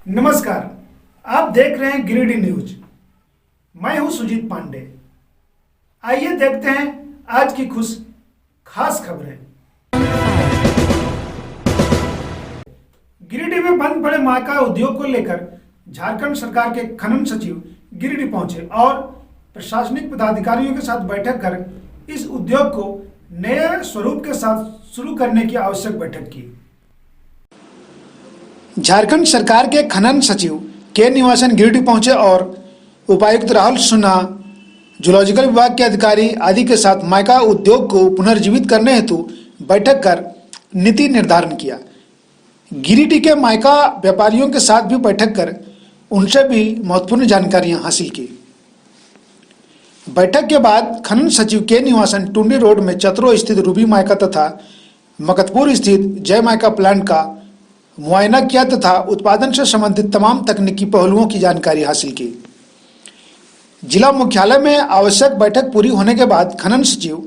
नमस्कार, आप देख रहे हैं गिरिडीह न्यूज। मैं हूं सुजीत पांडे। आइए देखते हैं आज की खास खबरें। गिरिडीह में बंद पड़े मायका उद्योग को लेकर झारखंड सरकार के खनन सचिव गिरिडीह पहुंचे और प्रशासनिक पदाधिकारियों के साथ बैठक कर इस उद्योग को नए स्वरूप के साथ शुरू करने की आवश्यक बैठक की। झारखंड सरकार के खनन सचिव के निवासन गिरिडीह पहुंचे और उपायुक्त राहुल सिन्हा, जूलॉजिकल विभाग के अधिकारी आदि के साथ मायका उद्योग को पुनर्जीवित करने हेतु बैठक कर नीति निर्धारण किया। गिरिडीह के मायका व्यापारियों के साथ भी बैठक कर उनसे भी महत्वपूर्ण जानकारियां हासिल की। बैठक के बाद खनन सचिव के निवासन टुंडी रोड में चतरो स्थित रूबी मायका तथा मकतपुर स्थित जय मायका प्लांट का मुआयना किया तथा उत्पादन से संबंधित तमाम तकनीकी पहलुओं की जानकारी हासिल की। जिला मुख्यालय में आवश्यक बैठक पूरी होने के बाद खनन सचिव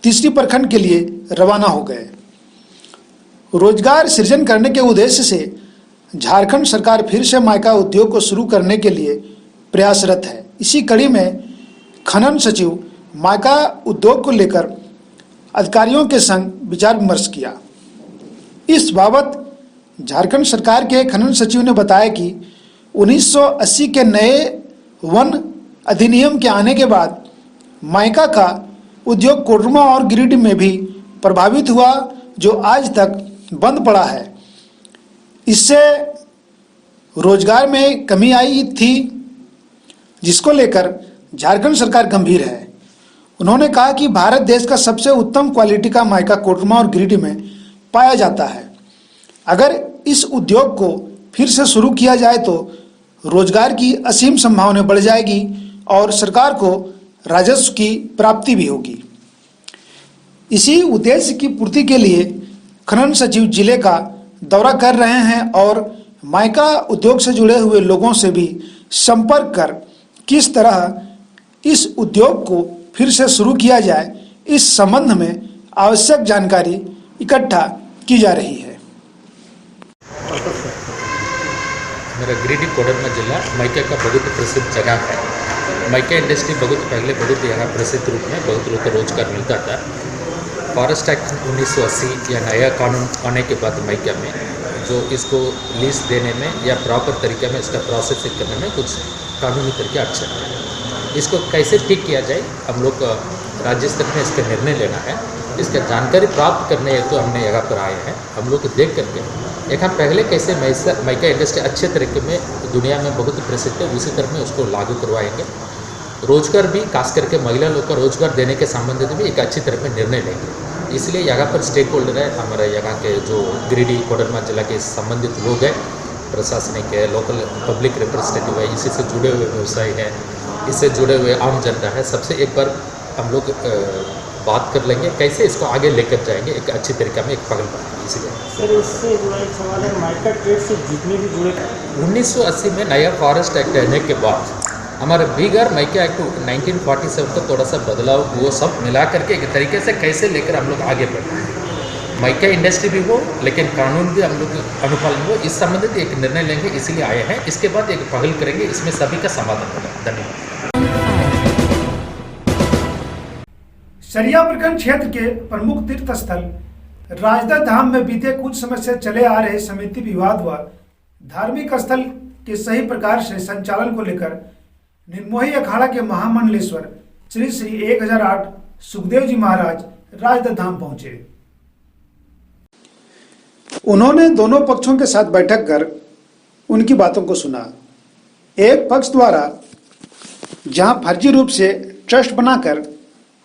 तीसरी प्रखंड के लिए रवाना हो गए। रोजगार सृजन करने के उद्देश्य से झारखंड सरकार फिर से मायका उद्योग को शुरू करने के लिए प्रयासरत है। इसी कड़ी में खनन सचिव मायका उद्योग को लेकर अधिकारियों के संग विचार विमर्श किया। इस बाबत झारखंड सरकार के खनन सचिव ने बताया कि 1980 के नए वन अधिनियम के आने के बाद मायका का उद्योग कोडरमा और गिरिडीह में भी प्रभावित हुआ, जो आज तक बंद पड़ा है। इससे रोजगार में कमी आई थी, जिसको लेकर झारखंड सरकार गंभीर है। उन्होंने कहा कि भारत देश का सबसे उत्तम क्वालिटी का मायका कोडरमा और गिरिडीह में पाया जाता है। अगर इस उद्योग को फिर से शुरू किया जाए तो रोजगार की असीम संभावनाएं बढ़ जाएगी और सरकार को राजस्व की प्राप्ति भी होगी। इसी उद्देश्य की पूर्ति के लिए खनन सचिव जिले का दौरा कर रहे हैं और मायका उद्योग से जुड़े हुए लोगों से भी संपर्क कर किस तरह इस उद्योग को फिर से शुरू किया जाए, इस संबंध में आवश्यक जानकारी इकट्ठा की जा रही है। मेरा गिरिडीह कोडरमा जिला मायका का बहुत प्रसिद्ध जगह है। मायका इंडस्ट्री बहुत पहले बहुत यहाँ प्रसिद्ध रूप में बहुत लोग को रोजगार मिलता था। फॉरेस्ट एक्ट 1980 या नया कानून आने के बाद मायका में जो इसको लीज देने में या प्रॉपर तरीके में इसका प्रोसेसिंग करने में कुछ कानूनी तरीके अच्छे हैं। इसको कैसे ठीक किया जाए, हम लोग राज्य स्तर में इसका निर्णय लेना है। इसका जानकारी प्राप्त करने हेतु हमने यहाँ पर आए हैं। हम लोग देख करके यहाँ पहले कैसे मायका इंडस्ट्री अच्छे तरीके में दुनिया में बहुत प्रसिद्ध है, उसी तरह में उसको लागू करवाएंगे। रोजगार भी खास करके महिला लोग का रोजगार देने के संबंधित भी एक अच्छी तरह में निर्णय लेंगे। इसलिए यहाँ पर स्टेक होल्डर है, हमारे यहाँ के जो गिरिडीह कोडरमा जिला के संबंधित लोग हैं, प्रशासनिक है, लोकल पब्लिक रिप्रेजेंटेटिव है, इसी से जुड़े हुए व्यवसायी हैं, इससे जुड़े हुए आम जनता है। सबसे एक बार हम लोग बात कर लेंगे कैसे इसको आगे लेकर जाएंगे एक अच्छी तरीके में, एक पगल पाएंगे। इसीलिए सर, इससे जुड़ा एक सवाल है, मायका ट्रेड से जितने भी जुड़े 1980 में नया फॉरेस्ट एक्ट आने के बाद हमारे बिगर मायका एक्ट 1947 का थोड़ा सा बदलाव, वो सब मिला करके एक तरीके से कैसे लेकर हम लोग आगे बढ़ें, मायका इंडस्ट्री भी हो लेकिन कानून भी हम लोग अनुपालन हो, इस संबंधित एक निर्णय लेंगे। इसीलिए आए हैं। इसके बाद एक पहल करेंगे, इसमें सभी का समाधान होगा। धन्यवाद। सरिया प्रखंड क्षेत्र के प्रमुख तीर्थ स्थल राजदा धाम में बीते कुछ समय से चले आ रहे समिति विवाद व धार्मिक स्थल के सही प्रकार से संचालन को लेकर निर्मोही अखाड़ा के महामंडलेश्वर श्री श्री 1008 सुखदेव जी महाराज राजदा धाम पहुंचे। उन्होंने दोनों पक्षों के साथ बैठक कर उनकी बातों को सुना। एक पक्ष द्वारा जहां फर्जी रूप से ट्रस्ट बनाकर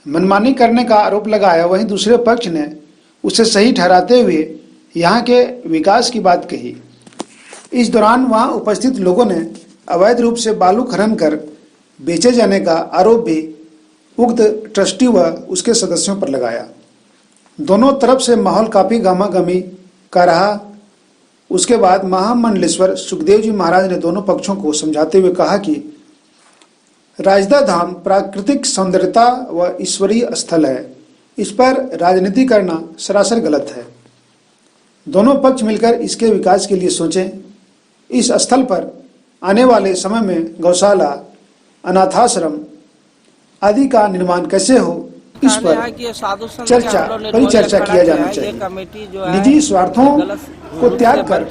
मनमानी करने का आरोप लगाया, वहीं दूसरे पक्ष ने उसे सही ठहराते हुए यहाँ के विकास की बात कही। इस दौरान वहाँ उपस्थित लोगों ने अवैध रूप से बालू खनन कर बेचे जाने का आरोप भी उक्त ट्रस्टी व उसके सदस्यों पर लगाया। दोनों तरफ से माहौल काफ़ी गहमागहमी का रहा। उसके बाद महामंडलेश्वर सुखदेव जी महाराज ने दोनों पक्षों को समझाते हुए कहा कि राजदा धाम प्राकृतिक सौंदर्यता व ईश्वरीय स्थल है, इस पर राजनीति करना सरासर गलत है। दोनों पक्ष मिलकर इसके विकास के लिए सोचें। इस स्थल पर आने वाले समय में गौशाला, अनाथाश्रम आदि का निर्माण कैसे हो, इस पर चर्चा परिचर्चा किया जाना चाहिए। निजी स्वार्थों को त्याग कर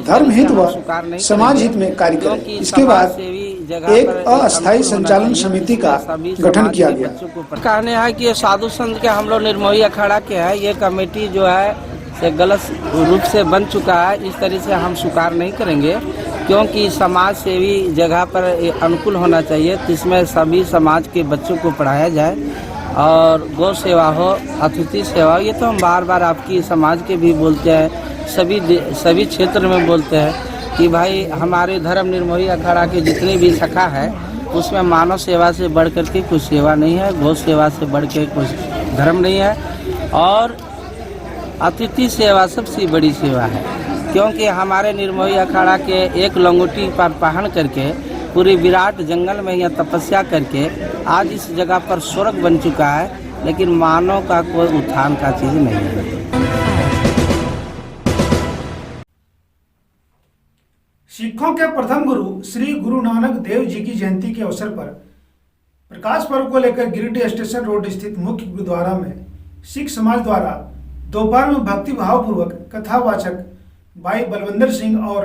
धर्म हित व समाज हित में कार्य करें। इसके बाद एक अस्थायी संचालन समिति का गठन किया गया। कहने है कि ये साधु संत के हम लोग निर्मोही अखाड़ा के है, ये कमेटी जो है से गलत रूप से बन चुका है। इस तरह से हम स्वीकार नहीं करेंगे, क्योंकि समाज सेवी जगह पर अनुकूल होना चाहिए, जिसमें सभी समाज के बच्चों को पढ़ाया जाए और गौ सेवा हो, अतिथि सेवा हो। ये तो हम बार बार आपकी समाज के भी बोलते हैं, सभी क्षेत्र में बोलते हैं कि भाई हमारे धर्म निर्मोही अखाड़ा के जितने भी शाखा है उसमें मानव सेवा से बढ़ कर के कुछ सेवा नहीं है, गौ सेवा से बढ़ के कुछ धर्म नहीं है, और अतिथि सेवा सबसे बड़ी सेवा है। क्योंकि हमारे निर्मोही अखाड़ा के एक लंगोटी पर पहन करके पूरी विराट जंगल में यह तपस्या करके आज इस जगह पर स्वर्ग बन चुका है, लेकिन मानव का कोई उत्थान का चीज़ नहीं है। सिखों के प्रथम गुरु श्री गुरु नानक देव जी की जयंती के अवसर पर प्रकाश पर्व को लेकर गिरिडीह स्टेशन रोड स्थित मुख्य गुरुद्वारा में सिख समाज द्वारा दोपहर में भक्ति भाव पूर्वक कथावाचक भाई बलविंदर सिंह और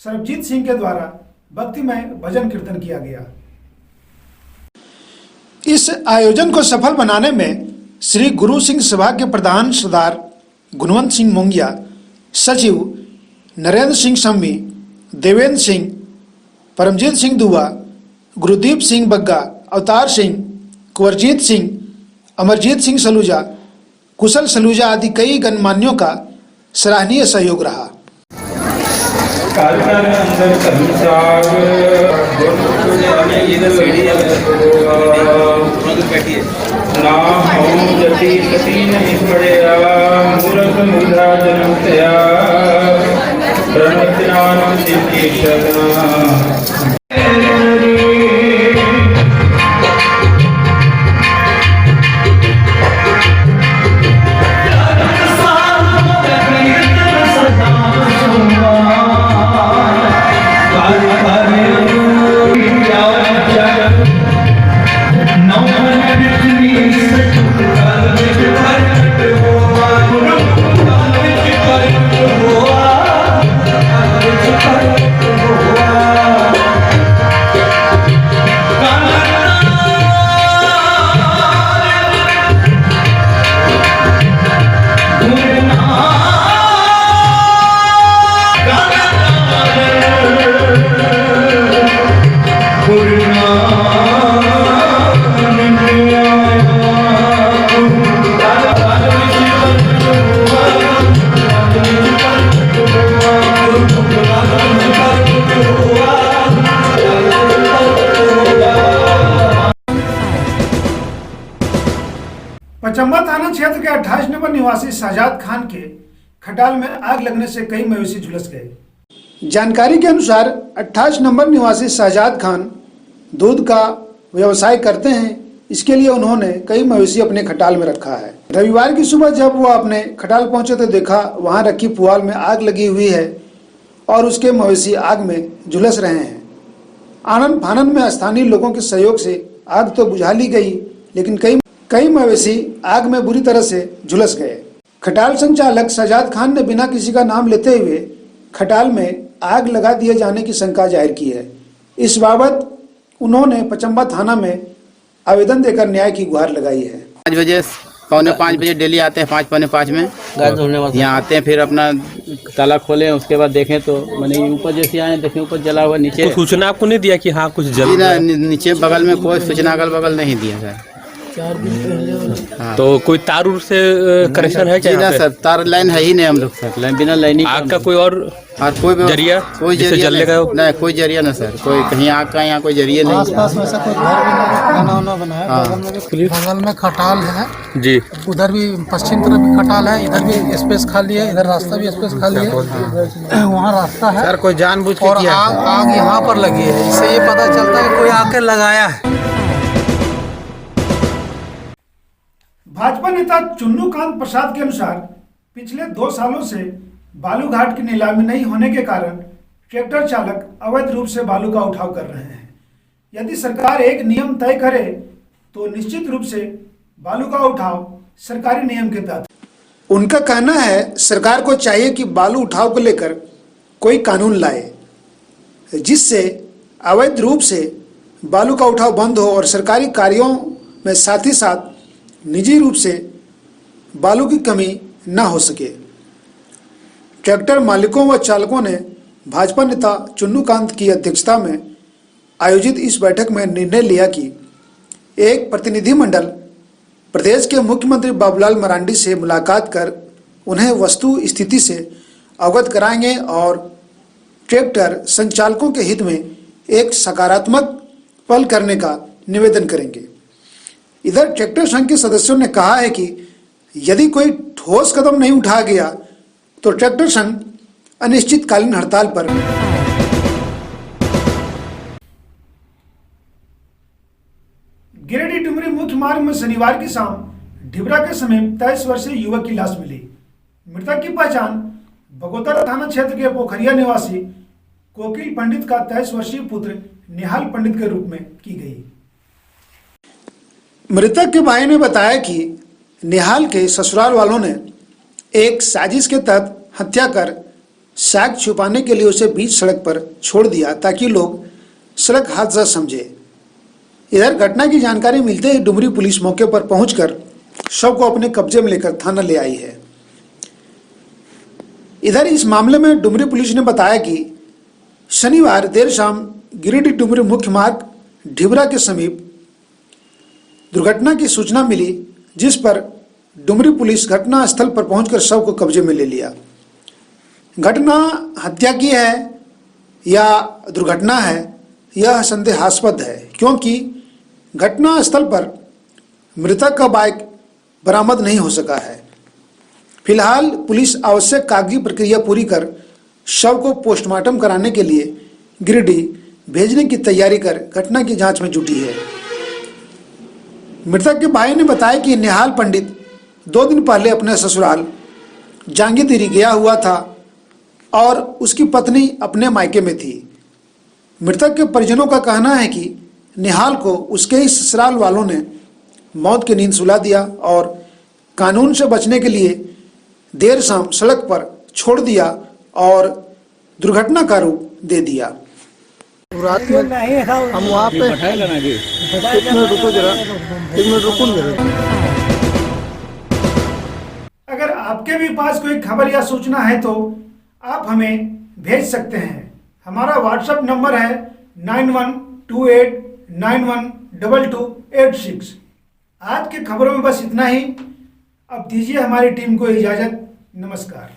सरबजीत सिंह के द्वारा भक्तिमय भजन कीर्तन किया गया। इस आयोजन को सफल बनाने में श्री गुरु सिंह सभा के प्रधान सरदार गुणवंत सिंह मोंगिया, सचिव नरेंद्र सिंह सम्मी, देवेंद्र सिंह, परमजीत सिंह दुआ, गुरुदीप सिंह बग्गा, अवतार सिंह, कुंवरजीत सिंह, अमरजीत सिंह सलूजा, कुशल सलूजा आदि कई गणमान्यों का सराहनीय सहयोग रहा। पचम्बा थाना क्षेत्र के 28 नंबर निवासी शहजाद खान के खटाल में आग लगने से कई मवेशी झुलस गए। जानकारी के अनुसार 28 नंबर निवासी शहजाद खान दूध का व्यवसाय करते हैं। इसके लिए उन्होंने कई मवेशी अपने खटाल में रखा है। रविवार की सुबह जब वो अपने खटाल पहुंचे तो देखा वहां रखी पुआल में आग लगी हुई है और उसके मवेशी आग में झुलस रहे हैं। आनन फानन में स्थानीय लोगों के सहयोग से आग तो बुझा ली गई, लेकिन कई मवेशी आग में बुरी तरह से झुलस गए। खटाल संचालक शहजाद खान ने बिना किसी का नाम लेते हुए खटाल में आग लगा दिए जाने की शंका जाहिर की है। इस बाबत उन्होंने पचम्बा थाना में आवेदन देकर न्याय की गुहार लगाई है। 5 बजे 4:45 बजे डेली आते हैं, 5 पौने 5 में यहाँ आते हैं, फिर अपना ताला खोले, उसके बाद देखें तो मैंने ऊपर जैसे आए देखें ऊपर जला हुआ, नीचे तो सूचना आपको नहीं दिया कि हाँ कुछ जल ना, नीचे बगल में कोई सूचना अगल बगल नहीं दिया सर। हाँ। तो कोई तार उर से कनेक्शन है क्या? ना सर, तार लाइन है ही नहीं हम लोग सर, लाइन बिना लाइन आग का कोई और कोई जरिया, कोई जरिया नहीं, कोई जरिया ना सर, कोई कहीं आग का यहाँ कोई जरिया नहीं। आसपास में ऐसा कोई घर भी बना बनाया, बगल में खटाल है जी, उधर भी पश्चिम तरफ भी खटाल है, इधर भी स्पेस खाली है, इधर रास्ता भी स्पेस खाली है, वहाँ रास्ता है सर कोई जानबूझ के और आग यहाँ पर लगी है। इससे ये पता चलता है कोई आके लगाया है। भाजपा नेता चुन्नूकांत प्रसाद के अनुसार पिछले 2 सालों से बालूघाट की नीलामी नहीं होने के कारण ट्रैक्टर चालक अवैध रूप से बालू का उठाव कर रहे हैं। यदि सरकार एक नियम तय करे तो निश्चित रूप से बालू का उठाव सरकारी नियम के तहत। उनका कहना है सरकार को चाहिए कि बालू उठाव को लेकर कोई कानून लाए जिससे अवैध रूप से बालू का उठाव बंद हो और सरकारी कार्यों में साथ ही साथ निजी रूप से बालू की कमी न हो सके। ट्रैक्टर मालिकों व चालकों ने भाजपा नेता चुन्नू कांत की अध्यक्षता में आयोजित इस बैठक में निर्णय लिया कि एक प्रतिनिधिमंडल प्रदेश के मुख्यमंत्री बाबूलाल मरांडी से मुलाकात कर उन्हें वस्तु स्थिति से अवगत कराएंगे और ट्रैक्टर संचालकों के हित में एक सकारात्मक पहल करने का निवेदन करेंगे। इधर ट्रैक्टर संघ के सदस्यों ने कहा है कि यदि कोई ठोस कदम नहीं उठाया गया तो ट्रैक्टर संघ अनिश्चितकालीन हड़ताल पर। गिरिडीह डुमरी मुख्य मार्ग में शनिवार की शाम ढिबरा के समीप 23 वर्षीय युवक की लाश मिली। मृतक की पहचान बगोदर थाना क्षेत्र के पोखरिया निवासी कोकिल पंडित का 23 वर्षीय पुत्र निहाल पंडित के रूप में की गई। मृतक के भाई ने बताया कि निहाल के ससुराल वालों ने एक साजिश के तहत हत्या कर साग छुपाने के लिए उसे बीच सड़क पर छोड़ दिया ताकि लोग सड़क हादसा समझे। इधर घटना की जानकारी मिलते ही डुमरी पुलिस मौके पर पहुंचकर शव को अपने कब्जे में लेकर थाना ले आई है। इधर इस मामले में डुमरी पुलिस ने बताया कि शनिवार देर शाम गिरिडीह डुमरी मुख्य मार्ग ढिबरा के समीप दुर्घटना की सूचना मिली, जिस पर डुमरी पुलिस घटना स्थल पर पहुंचकर शव को कब्जे में ले लिया। घटना हत्या की है या दुर्घटना है यह संदेहास्पद है, क्योंकि घटना स्थल पर मृतक का बाइक बरामद नहीं हो सका है। फिलहाल पुलिस आवश्यक कागजी प्रक्रिया पूरी कर शव को पोस्टमार्टम कराने के लिए गिरिडीह भेजने की तैयारी कर घटना की जांच में जुटी है। मृतक के भाई ने बताया कि निहाल पंडित 2 दिन पहले अपने ससुराल जांगीतिरी गया हुआ था और उसकी पत्नी अपने मायके में थी। मृतक के परिजनों का कहना है कि निहाल को उसके ही ससुराल वालों ने मौत की नींद सुला दिया और कानून से बचने के लिए देर शाम सड़क पर छोड़ दिया और दुर्घटना का रूप दे दिया। रात में हम वहाँ पे एक मिनट रुको जरा। अगर आपके भी पास कोई खबर या सूचना है तो आप हमें भेज सकते हैं। हमारा व्हाट्सएप नंबर है 9128912286। आज के खबरों में बस इतना ही। अब दीजिए हमारी टीम को इजाजत। नमस्कार।